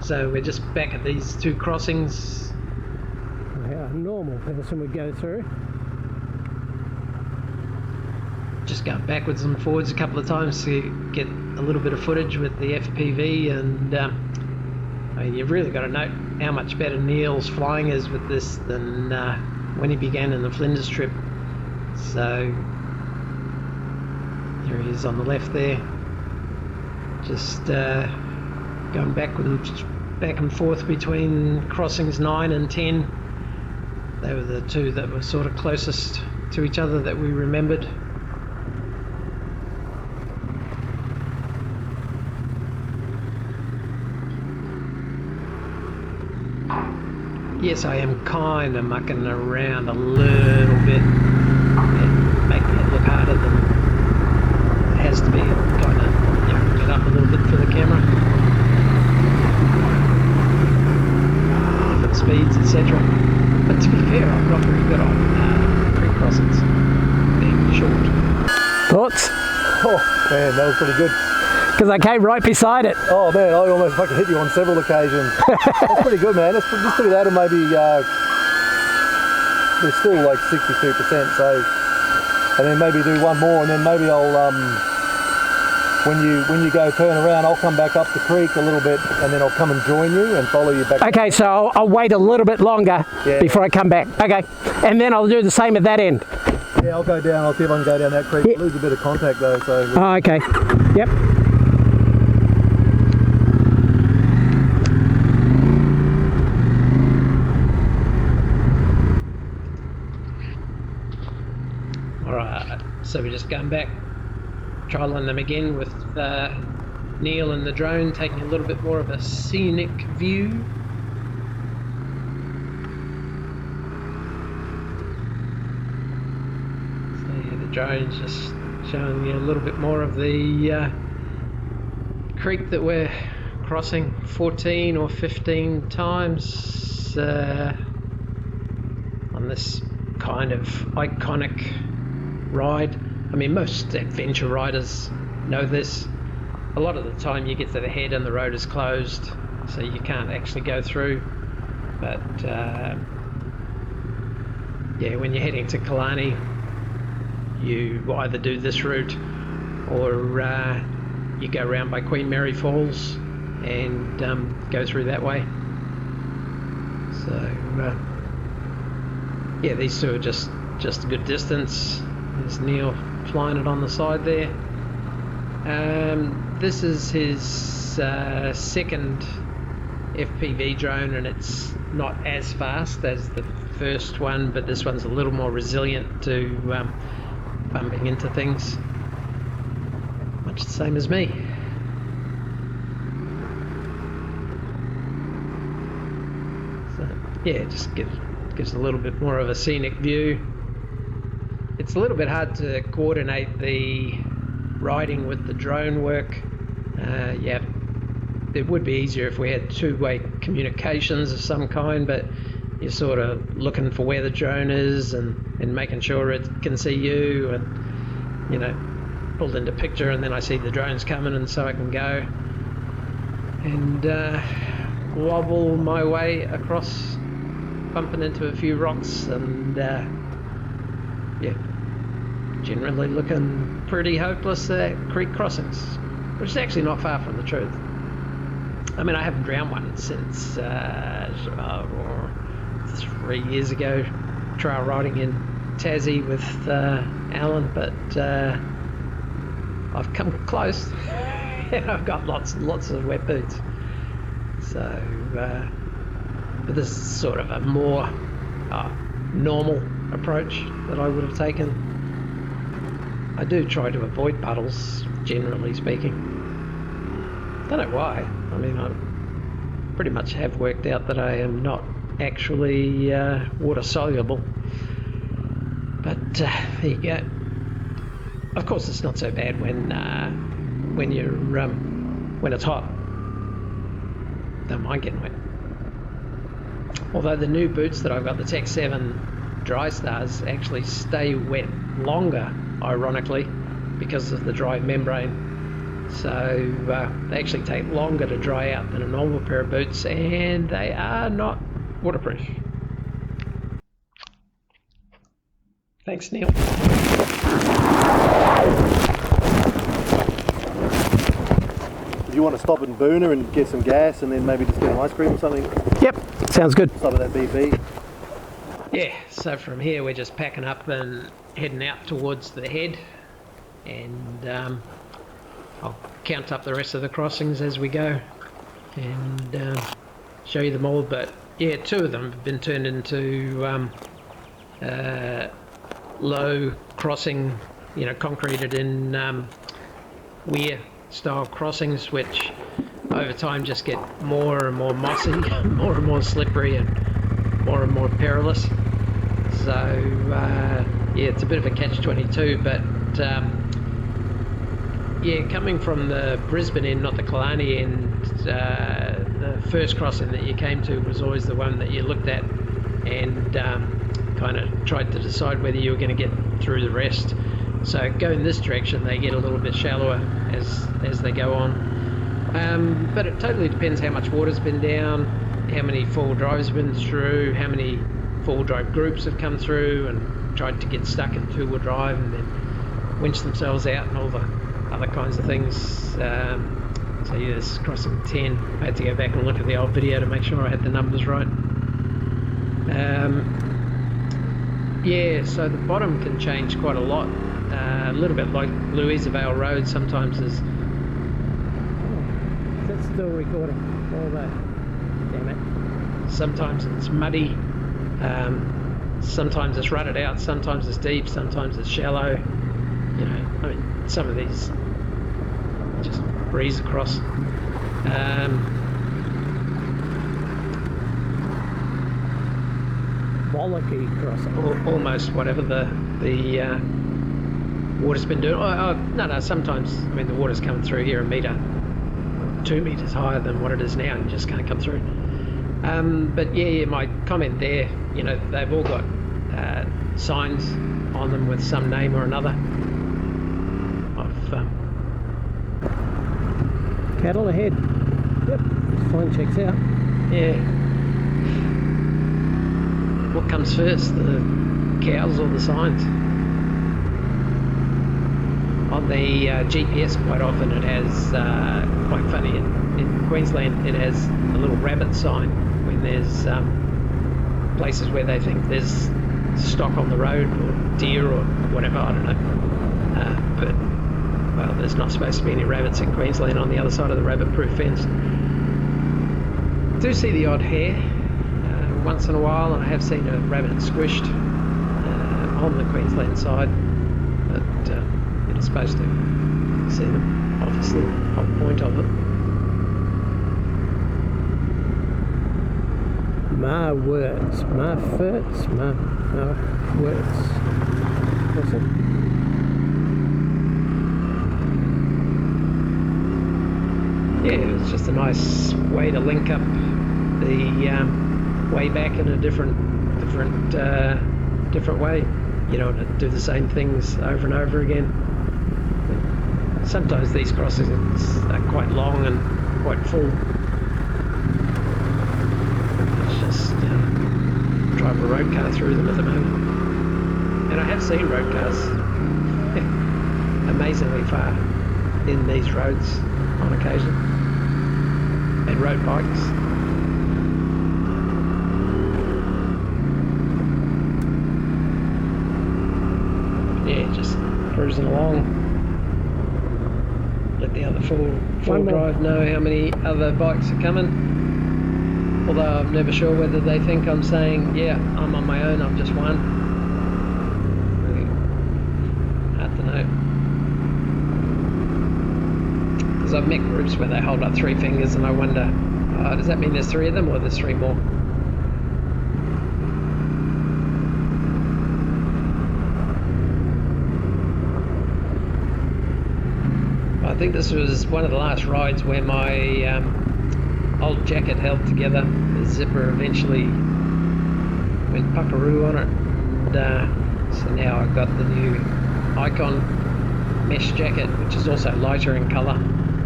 So we're just back at these two crossings. How a normal person would go through. Just going backwards and forwards a couple of times to get a little bit of footage with the FPV, and I mean, you've really got to note how much better Neil's flying is with this than when he began in the Flinders trip. So there he is on the left there, just going back and forth between crossings 9 and 10. They were the two that were sort of closest to each other that we remembered. Yes, I am kind of mucking around a little bit and making it look harder than it has to be. Kind of, you know, get up a little bit for the camera. Different speeds, etc. But to be fair, I'm not very good on creek crossings, being short. Thoughts? Oh man, that was pretty good. Because I came right beside it. Oh man, I almost fucking hit you on several occasions. That's pretty good, man. Let's just do that, and maybe there's still like 62%. So, and then maybe do one more, and then maybe I'll when you go turn around, I'll come back up the creek a little bit, and then I'll come and join you and follow you back. Okay, so I'll wait a little bit longer before I come back. Okay, and then I'll do the same at that end. Yeah, I'll go down. I'll see if I can go down that creek. Yeah. Lose a bit of contact though. So. Oh, okay. Yep. So we're just going back, trialing them again with Neil and the drone, taking a little bit more of a scenic view. So yeah, the drone's just showing you a little bit more of the creek that we're crossing 14 or 15 times on this kind of iconic ride. I mean, most adventure riders know this. A lot of the time you get to the head and the road is closed, so you can't actually go through. But yeah, when you're heading to Killarney, you either do this route or you go around by Queen Mary Falls and go through that way. So yeah, these two are just a good distance. There's Neil flying it on the side there. This is his second FPV drone, and it's not as fast as the first one, but this one's a little more resilient to bumping into things. Much the same as me. So yeah, it just gives a little bit more of a scenic view. It's a little bit hard to coordinate the riding with the drone work. Yeah, it would be easier if we had two-way communications of some kind, but you're sort of looking for where the drone is and making sure it can see you, and you know, pulled into picture, and then I see the drones coming, and so I can go and wobble my way across, bumping into a few rocks, and yeah, generally looking pretty hopeless at creek crossings, which is actually not far from the truth. I mean, I haven't drowned one since 3 years ago, trail riding in Tassie with Alan, but I've come close and I've got lots and lots of wet boots. So, but this is sort of a more normal approach that I would have taken. I do try to avoid puddles, generally speaking. Don't know why. I mean, I pretty much have worked out that I am not actually water soluble. But there you go. Of course, it's not so bad when you're when it's hot. Don't mind getting wet. Although the new boots that I've got, the Tech 7 Dry Stars, actually stay wet longer, ironically, because of the dry membrane. So they actually take longer to dry out than a normal pair of boots, and they are not waterproof. Thanks, Neil. Do you want to stop at Boona and get some gas and then maybe just get an ice cream or something? Yep, sounds good. Stop at that BP. Yeah, so from here we're just packing up and heading out towards the head, and I'll count up the rest of the crossings as we go and show you them all. But yeah, 2 of them have been turned into low crossing, you know, concreted in weir style crossings, which over time just get more and more mossy, more and more slippery, and more perilous. So yeah, it's a bit of a catch-22, but yeah, coming from the Brisbane end, not the Killarney end, the first crossing that you came to was always the one that you looked at and kind of tried to decide whether you were going to get through the rest. So going this direction, they get a little bit shallower as they go on. But it totally depends how much water's been down, how many four-wheel drives have been through, how many four-wheel drive groups have come through and tried to get stuck in two-wheel drive and then winch themselves out and all the other kinds of things. So yeah, this is crossing 10. I had to go back and look at the old video to make sure I had the numbers right. Yeah, so the bottom can change quite a lot. A little bit like Louisa Vale Road, sometimes there's... Oh, that's still recording. Although, damn it. Sometimes it's muddy, sometimes it's rutted out, sometimes it's deep, sometimes it's shallow. You know, I mean, some of these just breeze across. Bollocky crossing. Almost whatever the water's been doing. No, sometimes, I mean, the water's coming through here a metre, 2 metres higher than what it is now, and you just can't come through. But yeah, my comment there, you know, they've all got signs on them with some name or another. Cattle ahead. Yep, sign checks out. Yeah. What comes first, the cows or the signs? On the GPS, quite often it has, quite funny, in Queensland it has a little rabbit sign when there's places where they think there's stock on the road or deer or whatever, I don't know. But, well, there's not supposed to be any rabbits in Queensland on the other side of the rabbit-proof fence. Do see the odd hare once in a while, and I have seen a rabbit squished on the Queensland side, but you're not supposed to see them, obviously, the whole point of it. My words, my furts, my words. Awesome. Yeah, it was just a nice way to link up the way back in a different way. You know, to do the same things over and over again. Sometimes these crossings are quite long and quite full. It's just drive a road car through them at the moment. And I have seen road cars amazingly far in these roads on occasion. And road bikes. Yeah, just cruising along. Let the other four-wheel drive know how many other bikes are coming. Although I'm never sure whether they think I'm saying, yeah, I'm on my own, I'm just one. Really hard to know. Because I've met groups where they hold up 3 fingers and I wonder, does that mean there's 3 of them or there's 3 more? I think this was one of the last rides where my old jacket held together. The zipper eventually went puckaroo on it, and so now I've got the new Icon mesh jacket, which is also lighter in colour.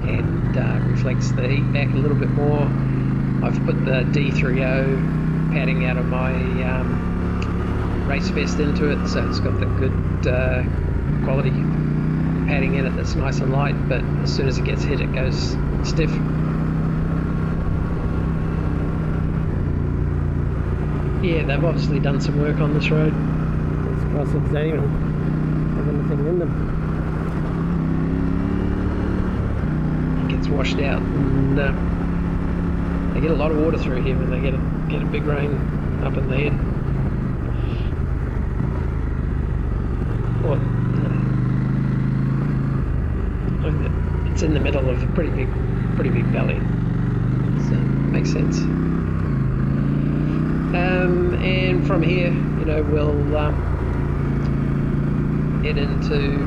and reflects the heat back a little bit more. I've put the D30 padding out of my race vest into it, so it's got the good quality padding in it that's nice and light, but as soon as it gets hit it goes stiff. Yeah, they've obviously done some work on this road. These crossings don't even have anything in them. It gets washed out, and they get a lot of water through here when they get a big rain up in the head. Well, it's in the middle of a pretty big valley, so it makes sense. And from here, you know, we'll head into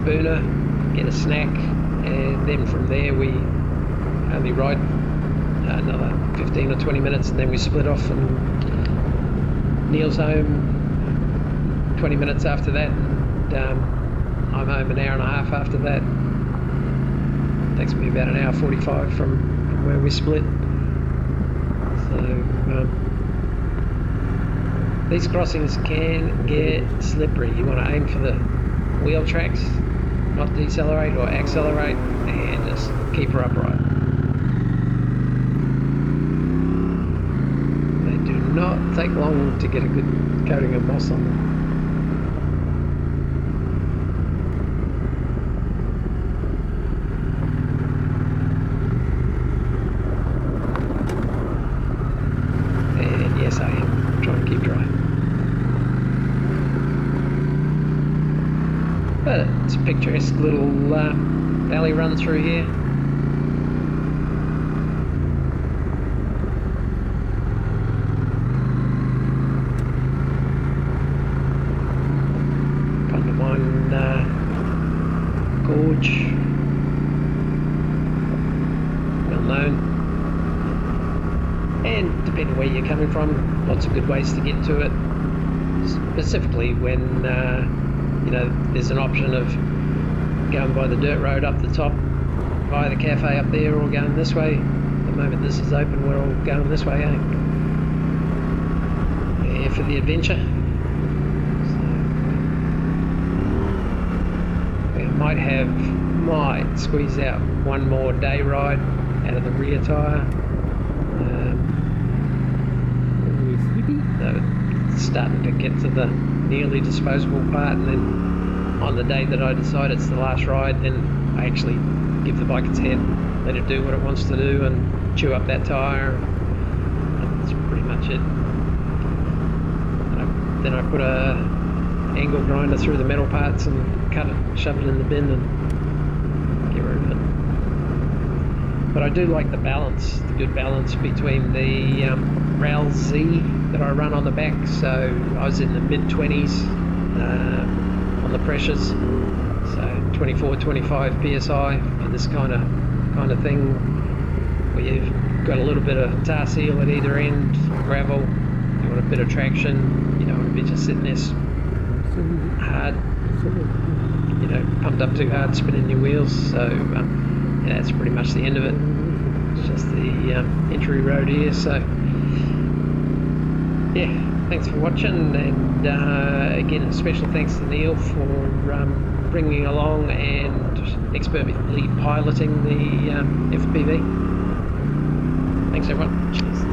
Boona, get a snack, and then from there we only ride another 15 or 20 minutes, and then we split off, and Neil's home 20 minutes after that, and I'm home an hour and a half after that. It takes me about an hour 45 from where we split. So these crossings can get slippery. You want to aim for the wheel tracks, not decelerate or accelerate, and just keep her upright. They do not take long to get a good coating of moss on them. And yes, I am trying to keep dry. But it's a picturesque little valley run through here. Condamine Gorge, well known. And depending where you're coming from, lots of good ways to get to it. Specifically when you know, there's an option of going by the dirt road up the top via the cafe up there, or going this way. At the moment this is open, we're all going this way, eh? Yeah, for the adventure. So, we might squeeze out one more day ride out of the rear tyre. It's starting to get to the nearly disposable part, and then on the day that I decide it's the last ride, then I actually give the bike its head, let it do what it wants to do, and chew up that tyre. That's pretty much it. Then I put a angle grinder through the metal parts and cut it, shove it in the bin, and get rid of it. But I do like the balance, the good balance between the Rail Z that I run on the back. So I was in the mid-20s on the pressures, so 24, 25 psi for this kind of thing, where you've got a little bit of tar seal at either end, gravel. You want a bit of traction. You don't want to be just sitting there hard, you know, pumped up too hard, spinning your wheels. So yeah, that's pretty much the end of it. It's just the entry road here. So yeah, thanks for watching, and again a special thanks to Neil for bringing along and expertly piloting the FPV. Thanks everyone. Cheers.